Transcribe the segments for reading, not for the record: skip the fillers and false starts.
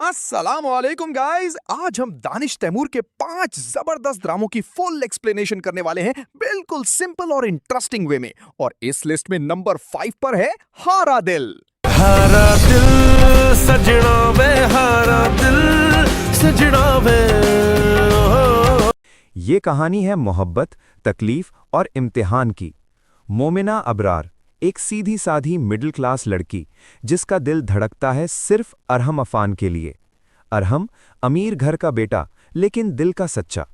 अस्सलाम वालेकुम गाइस। आज हम दानिश तैमूर के 5 जबरदस्त ड्रामों की फुल एक्सप्लेनेशन करने वाले हैं, बिल्कुल सिंपल और इंटरेस्टिंग वे में। और इस लिस्ट में नंबर 5 पर है हारा दिल। हारा दिल सजना वे, हारा दिल सजना वे। ये कहानी है मोहब्बत, तकलीफ और इम्तिहान की। मोमिना अबरार, एक सीधी साधी मिडिल क्लास लड़की जिसका दिल धड़कता है सिर्फ अरहम अफान के लिए। अरहम अमीर घर का बेटा, लेकिन दिल का सच्चा।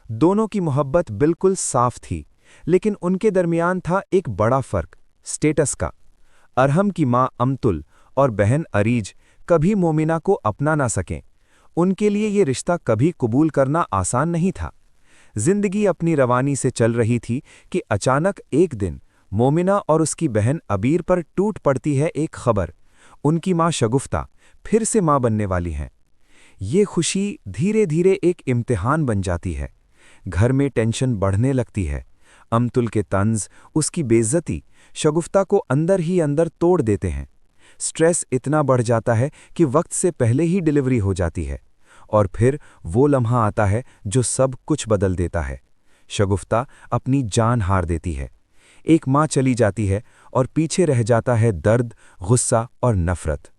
दोनों की मोहब्बत बिल्कुल साफ थी, लेकिन उनके दरमियान था एक बड़ा फर्क, स्टेटस का। अरहम की माँ अमतुल और बहन अरीज कभी मोमिना को अपना ना सकें। उनके लिए ये रिश्ता कभी कबूल करना आसान नहीं था। जिंदगी अपनी रवानी से चल रही थी कि अचानक एक दिन मोमिना और उसकी बहन अबीर पर टूट पड़ती है एक खबर। उनकी माँ शगुफ्ता फिर से माँ बनने वाली हैं। ये खुशी धीरे धीरे एक इम्तिहान बन जाती है। घर में टेंशन बढ़ने लगती है। अमतुल के तंज, उसकी बेइज्जती शगुफ्ता को अंदर ही अंदर तोड़ देते हैं। स्ट्रेस इतना बढ़ जाता है कि वक्त से पहले ही डिलीवरी हो जाती है। और फिर वो लम्हा आता है जो सब कुछ बदल देता है। शगुफ्ता अपनी जान हार देती है। एक माँ चली जाती है और पीछे रह जाता है दर्द, गुस्सा और नफरत।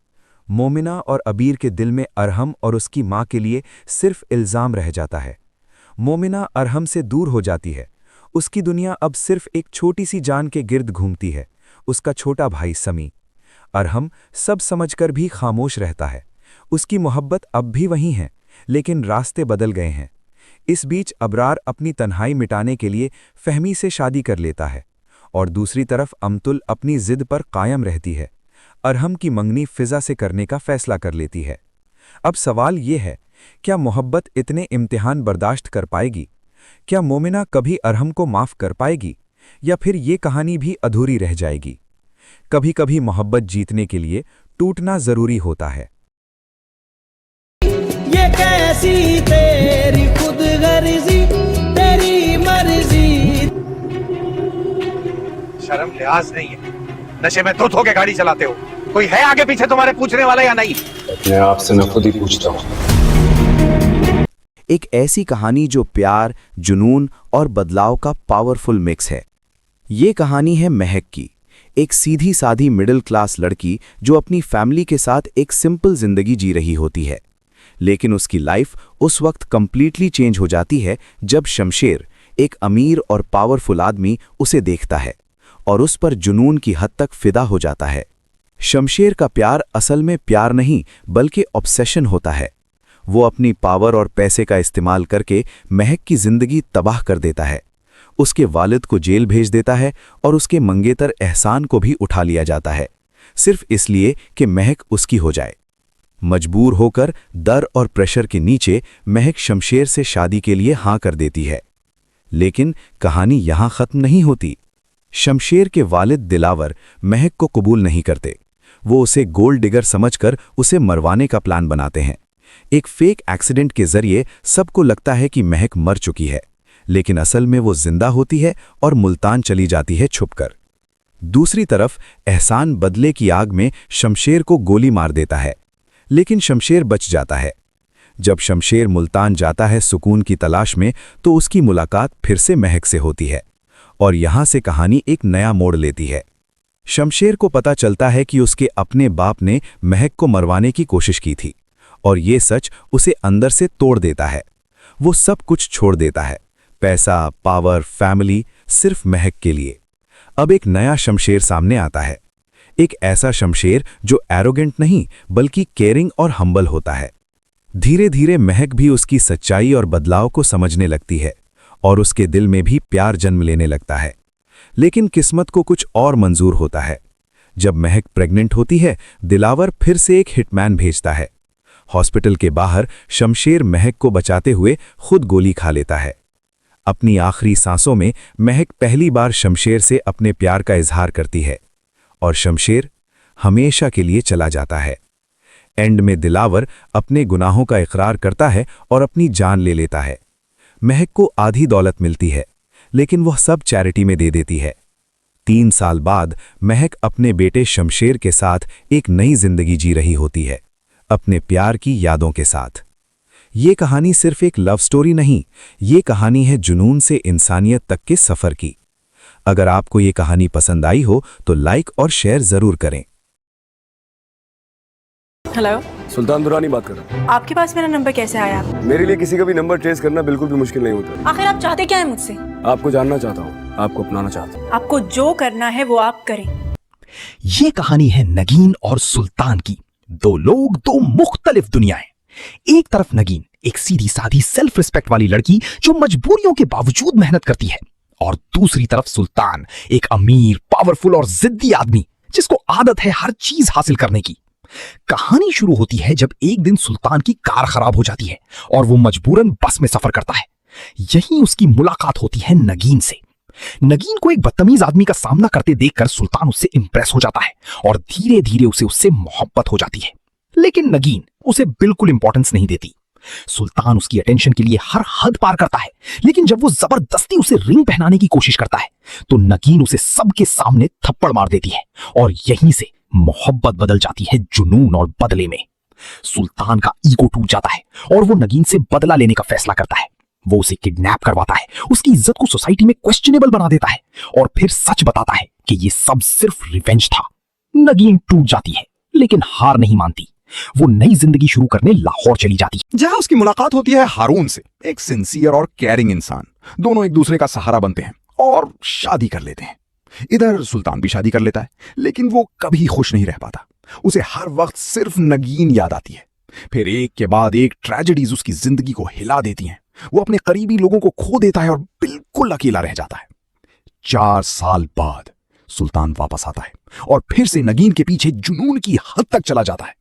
मोमिना और अबीर के दिल में अरहम और उसकी माँ के लिए सिर्फ इल्ज़ाम रह जाता है। मोमिना अरहम से दूर हो जाती है। उसकी दुनिया अब सिर्फ एक छोटी सी जान के गिर्द घूमती है, उसका छोटा भाई समी। अरहम सब समझकर भी खामोश रहता है। उसकी मोहब्बत अब भी वहीं है, लेकिन रास्ते बदल गए हैं। इस बीच अबरार अपनी तन्हाई मिटाने के लिए फहमी से शादी कर लेता है, और दूसरी तरफ अमतुल अपनी जिद पर कायम रहती है। अरहम की मंगनी फिजा से करने का फैसला कर लेती है। अब सवाल ये है, क्या मोहब्बत इतने इम्तिहान बर्दाश्त कर पाएगी? क्या मोमिना कभी अरहम को माफ़ कर पाएगी, या फिर ये कहानी भी अधूरी रह जाएगी? कभी कभी मोहब्बत जीतने के लिए टूटना जरूरी होता है। ये कैसी तेरी खुदगर्जी, तेरी मर्जी। शर्म लिहाज नहीं है, नशे में धुत होके गाड़ी चलाते हो। कोई है आगे पीछे तुम्हारे पूछने वाला या नहीं? अपने आप से मैं खुद ही पूछता हूँ। एक ऐसी कहानी जो प्यार, जुनून और बदलाव का पावरफुल मिक्स है। ये कहानी है महक की, एक सीधी साधी मिडिल क्लास लड़की जो अपनी फैमिली के साथ एक सिंपल जिंदगी जी रही होती है। लेकिन उसकी लाइफ उस वक्त कंप्लीटली चेंज हो जाती है जब शमशेर, एक अमीर और पावरफुल आदमी, उसे देखता है और उस पर जुनून की हद तक फिदा हो जाता है। शमशेर का प्यार असल में प्यार नहीं बल्कि ऑब्सेशन होता है। वो अपनी पावर और पैसे का इस्तेमाल करके महक की जिंदगी तबाह कर देता है। उसके वालिद को जेल भेज देता है और उसके मंगेतर एहसान को भी उठा लिया जाता है, सिर्फ इसलिए कि महक उसकी हो जाए। मजबूर होकर डर और प्रेशर के नीचे महक शमशेर से शादी के लिए हाँ कर देती है। लेकिन कहानी यहां खत्म नहीं होती। शमशेर के वालिद दिलावर महक को कबूल नहीं करते। वो उसे गोल्ड डिगर समझकर उसे मरवाने का प्लान बनाते हैं। एक फेक एक्सीडेंट के जरिए सबको लगता है कि महक मर चुकी है, लेकिन असल में वो जिंदा होती है और मुल्तान चली जाती है छुपकर। दूसरी तरफ एहसान बदले की आग में शमशेर को गोली मार देता है, लेकिन शमशेर बच जाता है। जब शमशेर मुल्तान जाता है सुकून की तलाश में, तो उसकी मुलाकात फिर से महक से होती है, और यहां से कहानी एक नया मोड़ लेती है। शमशेर को पता चलता है कि उसके अपने बाप ने महक को मरवाने की कोशिश की थी, और ये सच उसे अंदर से तोड़ देता है। वो सब कुछ छोड़ देता है, पैसा, पावर, फैमिली, सिर्फ महक के लिए। अब एक नया शमशेर सामने आता है, एक ऐसा शमशेर जो एरोगेंट नहीं बल्कि केयरिंग और हम्बल होता है। धीरे धीरे महक भी उसकी सच्चाई और बदलाव को समझने लगती है, और उसके दिल में भी प्यार जन्म लेने लगता है। लेकिन किस्मत को कुछ और मंजूर होता है। जब महक प्रेग्नेंट होती है, दिलावर फिर से एक हिटमैन भेजता है। हॉस्पिटल के बाहर शमशेर महक को बचाते हुए खुद गोली खा लेता है। अपनी आखिरी सांसों में महक पहली बार शमशेर से अपने प्यार का इजहार करती है, और शमशेर हमेशा के लिए चला जाता है। एंड में दिलावर अपने गुनाहों का इकरार करता है और अपनी जान ले लेता है। महक को आधी दौलत मिलती है, लेकिन वह सब चैरिटी में दे देती है। 3 साल बाद महक अपने बेटे शमशेर के साथ एक नई जिंदगी जी रही होती है। अपने प्यार की यादों के साथ। ये कहानी सिर्फ एक लव स्टोरी नहीं, ये कहानी है जुनून से इंसानियत तक के सफर की। अगर आपको ये कहानी पसंद आई हो तो लाइक और शेयर जरूर करें। हेलो, सुल्तान दुरानी बात कर रहा आपके पास मेरा नंबर कैसे आया? हूँ। मेरे लिए किसी का भी नंबर ट्रेस करना बिल्कुल भी मुश्किल नहीं होता। आखिर आप चाहते क्या है मुझसे? आपको जानना चाहता हूँ, आपको अपनाना चाहता हूँ। आपको जो करना है वो आप करें। ये कहानी है नगीन और सुल्तान की। दो लोग, दो मुख्तलिफ दुनियाएं। एक तरफ नगीन, एक सीधी साधी सेल्फ रिस्पेक्ट वाली लड़की जो मजबूरियों के बावजूद मेहनत करती है, और दूसरी तरफ सुल्तान, एक अमीर, पावरफुल और जिद्दी आदमी जिसको आदत है हर चीज हासिल करने की। कहानी शुरू होती है जब एक दिन सुल्तान की कार खराब हो जाती है और वो मजबूरन बस में सफर करता है। यहीं उसकी मुलाकात होती है नगीन से। नगीन को एक बदतमीज आदमी का सामना करते देखकर सुल्तान उससे इंप्रेस हो जाता है और धीरे धीरे उसे उससे मोहब्बत हो जाती है। लेकिन नगीन उसे बिल्कुल इंपॉर्टेंस नहीं देती। सुल्तान उसकी अटेंशन के लिए हर हद पार करता है, लेकिन जब वो जबरदस्ती उसे रिंग पहनाने की कोशिश करता है तो नगीन उसे सबके सामने थप्पड़ मार देती है और यहीं से मोहब्बत बदल जाती है जुनून और बदले में। सुल्तान का ईगो टूट जाता है और वो नगीन से बदला लेने का फैसला करता है। वो उसे किडनैप करवाता है, उसकी इज्जत को सोसाइटी में क्वेश्चनेबल बना देता है और फिर सच बताता है कि ये सब सिर्फ रिवेंज था। नगीन टूट जाती है लेकिन हार नहीं मानती। वो नई जिंदगी शुरू करने लाहौर चली जाती है, जहां उसकी मुलाकात होती है हारून से, एक सिंसियर और केयरिंग इंसान। दोनों एक दूसरे का सहारा बनते हैं और शादी कर लेते हैं। इधर सुल्तान भी शादी कर लेता है, लेकिन वो कभी खुश नहीं रह पाता। उसे हर वक्त सिर्फ नगीन याद आती है। फिर एक के बाद एक ट्रेजेडीज उसकी जिंदगी को हिला देती हैं। वो अपने करीबी लोगों को खो देता है और बिल्कुल अकेला रह जाता है। 4 साल बाद सुल्तान वापस आता है और फिर से नगीन के पीछे जुनून की हद तक चला जाता है।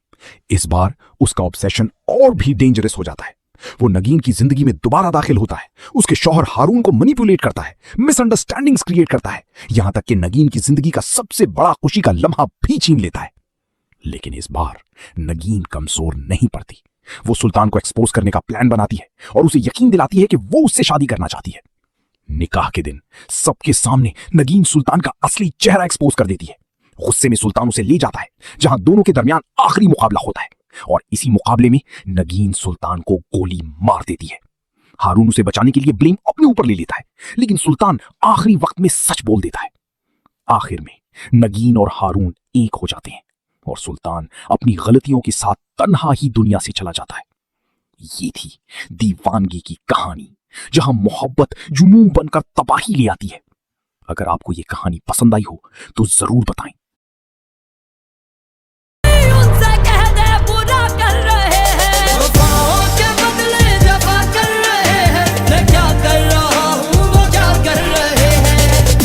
इस बार उसका ऑब्सेशन और भी डेंजरस हो जाता है। वो नगीन की जिंदगी में दोबारा दाखिल होता है, उसके शौहर हारून को मैनिपुलेट करता है, मिसअंडरस्टैंडिंग्स क्रिएट करता है, यहां तक कि नगीन की जिंदगी का सबसे बड़ा खुशी का लम्हा भी छीन लेता है। लेकिन इस बार नगीन कमजोर नहीं पड़ती। वो सुल्तान को एक्सपोज करने का प्लान बनाती है और उसे यकीन दिलाती है कि वो उससे शादी करना चाहती है। निकाह के दिन सबके सामने नगीन सुल्तान का असली चेहरा एक्सपोज कर देती है। गुस्से में सुल्तान उसे ले जाता है जहां दोनों के दरमियान आखिरी मुकाबला होता है, और इसी मुकाबले में नगीन सुल्तान को गोली मार देती है। हारून उसे बचाने के लिए ब्लेम अपने ऊपर ले लेता है, लेकिन सुल्तान आखिरी वक्त में सच बोल देता है। आखिर में नगीन और हारून एक हो जाते हैं और सुल्तान अपनी गलतियों के साथ तन्हा ही दुनिया से चला जाता है। ये थी दीवानगी की कहानी, जहां मोहब्बत जुनून बनकर तबाही ले आती है। अगर आपको ये कहानी पसंद आई हो तो जरूर बताएं। उनसे कह दे बुरा कर रहे हैं, वफाओं के बदले जफा कर रहे हैं। मैं क्या कर रहा हूँ, वो क्या कर रहे हैं।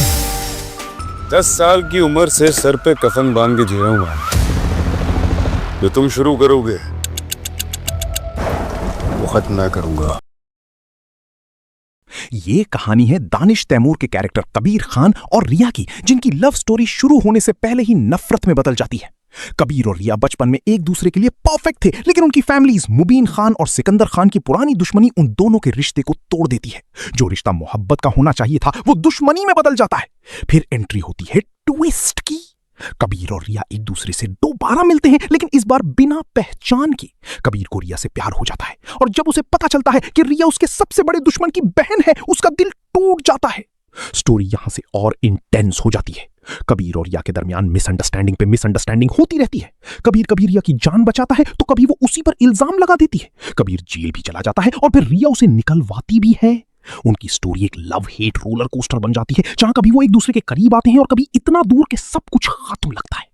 10 साल की उम्र से सर पे कफन बांध के जी रहा हूँ मैं। जो तुम शुरू करोगे वो खत्म ना करूंगा। ये कहानी है दानिश तैमूर के कैरेक्टर कबीर खान और रिया की, जिनकी लव स्टोरी शुरू होने से पहले ही नफरत में बदल जाती है। कबीर और रिया बचपन में एक दूसरे के लिए परफेक्ट थे, लेकिन उनकी फैमिलीज मुबीन खान और सिकंदर खान की पुरानी दुश्मनी उन दोनों के रिश्ते को तोड़ देती है। जो रिश्ता मोहब्बत का होना चाहिए था वो दुश्मनी में बदल जाता है। फिर एंट्री होती है ट्विस्ट की। कबीर और रिया एक दूसरे से दोबारा मिलते हैं, लेकिन इस बार बिना पहचान के। कबीर को रिया से प्यार हो जाता है और जब उसे पता चलता है कि रिया उसके सबसे बड़े दुश्मन की बहन है, उसका दिल टूट जाता है। स्टोरी यहां से और इंटेंस हो जाती है। कबीर और रिया के दरमियान मिसअंडरस्टैंडिंग पे मिसअंडरस्टैंडिंग होती रहती है। कबीर रिया की जान बचाता है तो कभी वो उसी पर इल्जाम लगा देती है। कबीर जेल भी चला जाता है और फिर रिया उसे निकलवाती भी है। उनकी स्टोरी एक लव हेट रोलर कोस्टर बन जाती है, जहां कभी वो एक दूसरे के करीब आते हैं और कभी इतना दूर के सब कुछ खत्म लगता है।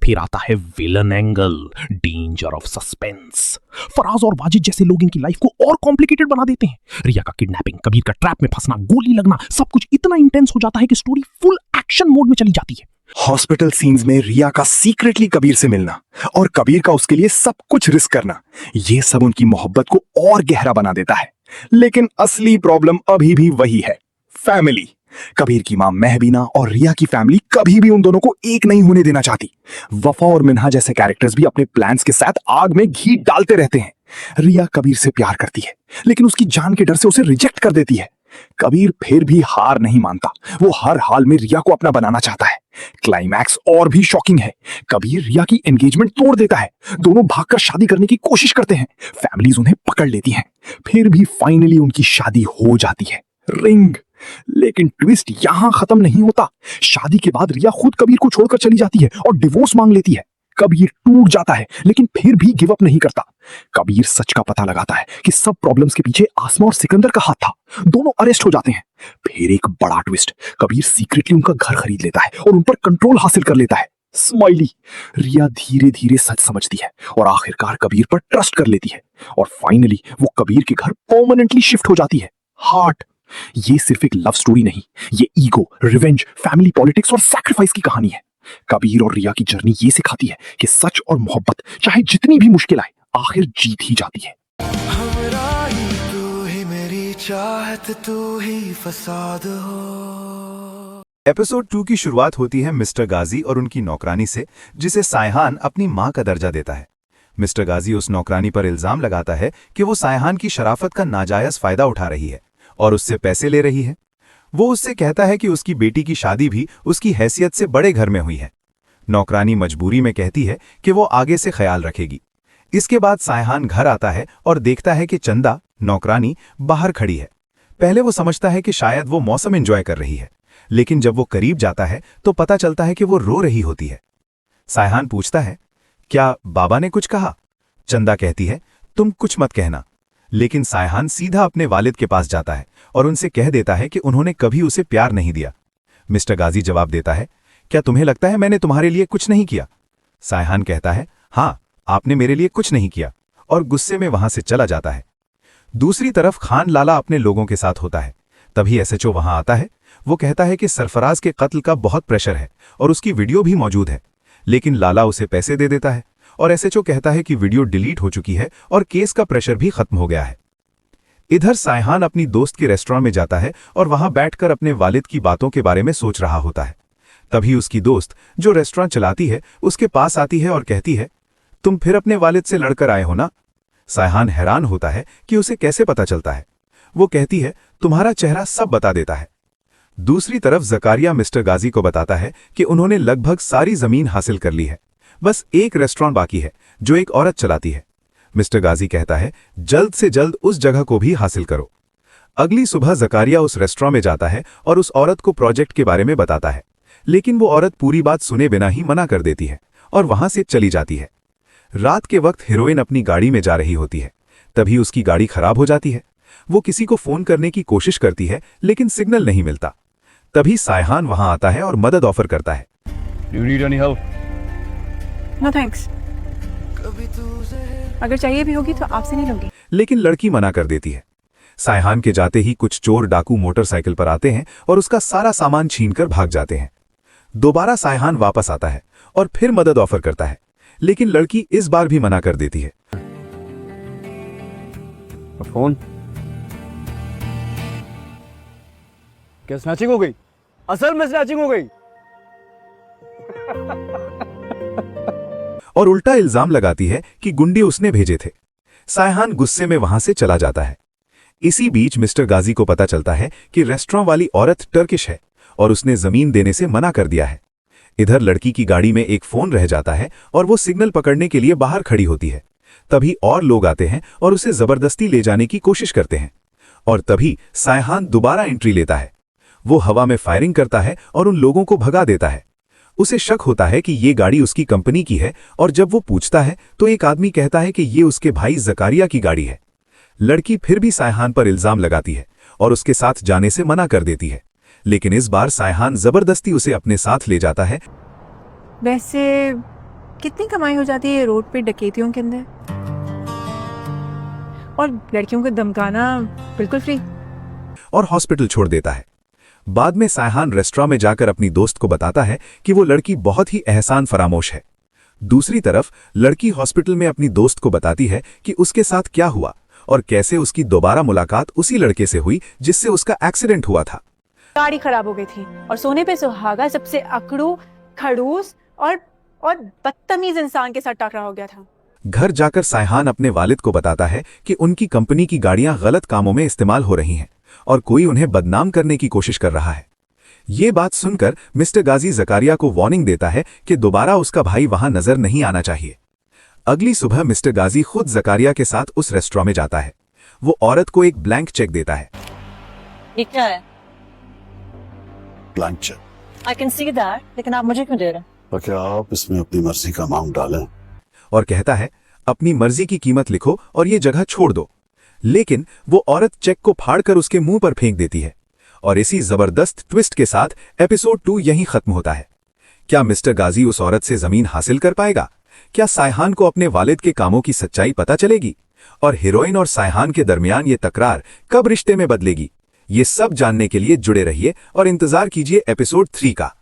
फिर आता है villain angle, danger of suspense. Faraz और वाजिद जैसे लोग इनकी लाइफ को और कॉम्प्लिकेटेड बना देते हैं। रिया का किडनैपिंग, कबीर का ट्रैप में फंसना, गोली लगना, सब कुछ इतना इंटेंस हो जाता है कि स्टोरी फुल एक्शन मोड में चली जाती है। हॉस्पिटल सीन्स में रिया का सीक्रेटली कबीर से मिलना और कबीर का उसके लिए सब कुछ रिस्क करना, ये सब उनकी मोहब्बत को और गहरा बना देता है। लेकिन असली प्रॉब्लम अभी भी वही है, फैमिली। कबीर की मां महबीना और रिया की फैमिली कभी भी उन दोनों को एक नहीं होने देना चाहती। वफा और मिन्हा जैसे कैरेक्टर्स भी अपने प्लान्स के साथ आग में घी डालते रहते हैं। रिया कबीर से प्यार करती है, लेकिन उसकी जान के डर से उसे रिजेक्ट कर देती है। कबीर फिर भी हार नहीं मानता। वो हर हाल में रिया को अपना बनाना चाहता है, क्लाइमैक्स और भी शॉकिंग है। कबीर रिया की एंगेजमेंट तोड़ देता है। दोनों भागकर शादी करने की कोशिश करते हैं। फैमिलीज उन्हें पकड़ लेती हैं। फिर भी फाइनली उनकी शादी हो जाती है। रिंग। लेकिन ट्विस्ट यहां खत्म नहीं होता। शादी के बाद रिया खुद कबीर को छोड़कर चली जाती है और डिवोर्स मांग लेती है। कबीर टूट जाता है लेकिन फिर भी गिव अप नहीं करता। कबीर सच का पता लगाता है कि सब प्रॉब्लम्स के पीछे आसमा और सिकंदर का हाथ था। दोनों अरेस्ट हो जाते हैं। फिर एक बड़ा ट्विस्ट, कबीर सीक्रेटली उनका घर खरीद लेता है और उन पर कंट्रोल हासिल कर लेता है। स्माइली। रिया धीरे धीरे सच समझती है और आखिरकार कबीर पर ट्रस्ट कर लेती है और फाइनली वो कबीर के घर परमानेंटली शिफ्ट हो जाती है। हार्ट। ये सिर्फ एक लव स्टोरी नहीं, ये ईगो, रिवेंज, फैमिली पॉलिटिक्स और सैक्रिफाइस की कहानी है। कबीर और रिया की जर्नी ये सिखाती है कि सच और मोहब्बत चाहे जितनी भी मुश्किल आए आखिर जीत ही जाती है। तू ही मेरी चाहत, तू ही फसाद हो। एपिसोड 2 की शुरुआत होती है मिस्टर गाजी और उनकी नौकरानी से, जिसे सायहान अपनी मां का दर्जा देता है। मिस्टर गाजी उस नौकरानी पर इल्जाम लगाता है कि वो सायहान की शराफत का नाजायज फायदा उठा रही है और उससे पैसे ले रही है। वो उससे कहता है कि उसकी बेटी की शादी भी उसकी हैसियत से बड़े घर में हुई है। नौकरानी मजबूरी में कहती है कि वो आगे से ख्याल रखेगी। इसके बाद सायहान घर आता है और देखता है कि चंदा, नौकरानी, बाहर खड़ी है। पहले वो समझता है कि शायद वो मौसम एंजॉय कर रही है, लेकिन जब वो करीब जाता है तो पता चलता है कि वो रो रही होती है। सायहान पूछता है, क्या बाबा ने कुछ कहा? चंदा कहती है, तुम कुछ मत कहना। लेकिन सायहान सीधा अपने वालिद के पास जाता है और उनसे कह देता है कि उन्होंने कभी उसे प्यार नहीं दिया। मिस्टर गाजी जवाब देता है, क्या तुम्हें लगता है मैंने तुम्हारे लिए कुछ नहीं किया? सायहान कहता है, हाँ, आपने मेरे लिए कुछ नहीं किया, और गुस्से में वहां से चला जाता है। दूसरी तरफ खान लाला अपने लोगों के साथ होता है। तभी एसएचओ वहां आता है। वो कहता है कि सरफराज के कत्ल का बहुत प्रेशर है और उसकी वीडियो भी मौजूद है, लेकिन लाला उसे पैसे दे देता है और एसएचओ कहता है कि वीडियो डिलीट हो चुकी है और केस का प्रेशर भी खत्म हो गया है। इधर सायहान अपनी दोस्त के रेस्टोरेंट में जाता है और वहां बैठकर अपने वालिद की बातों के बारे में सोच रहा होता है। तभी उसकी दोस्त, जो रेस्टोरेंट चलाती है, उसके पास आती है और कहती है, तुम फिर अपने वालिद से लड़कर आए हो ना? सायहान हैरान होता है कि उसे कैसे पता चलता है। वो कहती है, तुम्हारा चेहरा सब बता देता है। दूसरी तरफ जकारिया मिस्टर गाजी को बताता है कि उन्होंने लगभग सारी जमीन हासिल कर ली है, बस एक रेस्टोरेंट बाकी है जो एक औरत चलाती है। मिस्टर गाजी कहता है, जल्द से जल्द उस जगह को भी हासिल करो। अगली सुबह जकारिया उस रेस्टोरेंट में जाता है और उस औरत को प्रोजेक्ट के बारे में बताता है, लेकिन वो औरत पूरी बात सुने बिना ही मना कर देती है और वहां से चली जाती है। रात के वक्त हीरोइन अपनी गाड़ी में जा रही होती है। तभी उसकी गाड़ी खराब हो जाती है। वो किसी को फोन करने की कोशिश करती है, लेकिन सिग्नल नहीं मिलता। तभी सायहान वहां आता है और मदद ऑफर करता है। नो थैंक्स, अगर चाहिए भी होगी तो आपसे नहीं लूंगी। लेकिन लड़की मना कर देती है। सायहान के जाते ही कुछ चोर डाकू मोटरसाइकिल पर आते हैं और उसका सारा सामान छीनकर भाग जाते हैं। दोबारा सायहान वापस आता है और फिर मदद ऑफर करता है, लेकिन लड़की इस बार भी मना कर देती है। फोन क्या स्नैचिंग हो गई? असल में स्नैचिंग हो गई। और उल्टा इल्जाम लगाती है कि गुंडे उसने भेजे थे। सायहान गुस्से में वहां से चला जाता है। इसी बीच मिस्टर गाजी को पता चलता है कि रेस्टोरेंट वाली औरत टर्किश है और उसने जमीन देने से मना कर दिया है। इधर लड़की की गाड़ी में एक फोन रह जाता है और वो सिग्नल पकड़ने के लिए बाहर खड़ी होती है। तभी और लोग आते हैं और उसे जबरदस्ती ले जाने की कोशिश करते हैं। और तभी सायहान दोबारा एंट्री लेता है। वो हवा में फायरिंग करता है और उन लोगों को भगा देता है। उसे शक होता है कि ये गाड़ी उसकी कंपनी की है और जब वो पूछता है तो एक आदमी कहता है कि ये उसके भाई जकारिया की गाड़ी है। लड़की फिर भी सायहान पर इल्जाम लगाती है और उसके साथ जाने से मना कर देती है, लेकिन इस बार सायहान जबरदस्ती उसे अपने साथ ले जाता है। वैसे कितनी कमाई हो जाती है रोड पे डकैतियों के अंदर? और लड़कियों को धमकाना बिल्कुल फ्री। और हॉस्पिटल छोड़ देता है। बाद में सायहान रेस्टोरेंट में जाकर अपनी दोस्त को बताता है कि वो लड़की बहुत ही एहसान फरामोश है। दूसरी तरफ लड़की हॉस्पिटल में अपनी दोस्त को बताती है कि उसके साथ क्या हुआ और कैसे उसकी दोबारा मुलाकात उसी लड़के से हुई जिससे उसका एक्सीडेंट हुआ था। गाड़ी खराब हो गई थी और सोने पे सुहागा सबसे अकड़ू, खड़ूस और बदतमीज इंसान के साथ टकरा हो गया था। घर जाकर सायहान अपने वालिद को बताता है कि उनकी कंपनी की गाड़ियां गलत कामों में इस्तेमाल हो रही हैं और कोई उन्हें बदनाम करने की कोशिश कर रहा है। ये बात सुनकर मिस्टर गाजी जकारिया को वार्निंग देता है कि दोबारा उसका भाई वहां नजर नहीं आना चाहिए। अगली सुबह मिस्टर गाजी खुद जकारिया के साथ उस रेस्टोरेंट में जाता है। वो औरत को एक ब्लैंक चेक देता है। ये क्या है? Blank cheque. I can see that, लेकिन आप मुझे क्यों दे रहे हैं? तो क्या आप इसमें अपनी मर्जी का अमाउंट डालें? और कहता है अपनी मर्जी की कीमत लिखो और ये जगह छोड़ दो। लेकिन वो औरत चेक को फाड़कर उसके मुंह पर फेंक देती है। और इसी जबरदस्त ट्विस्ट के साथ एपिसोड 2 यहीं खत्म होता है। क्या मिस्टर गाजी उस औरत से जमीन हासिल कर पाएगा? क्या सायहान को अपने वालिद के कामों की सच्चाई पता चलेगी? और हीरोइन और सायहान के दरमियान ये तकरार कब रिश्ते में बदलेगी? ये सब जानने के लिए जुड़े रहिए और इंतजार कीजिए एपिसोड 3 का।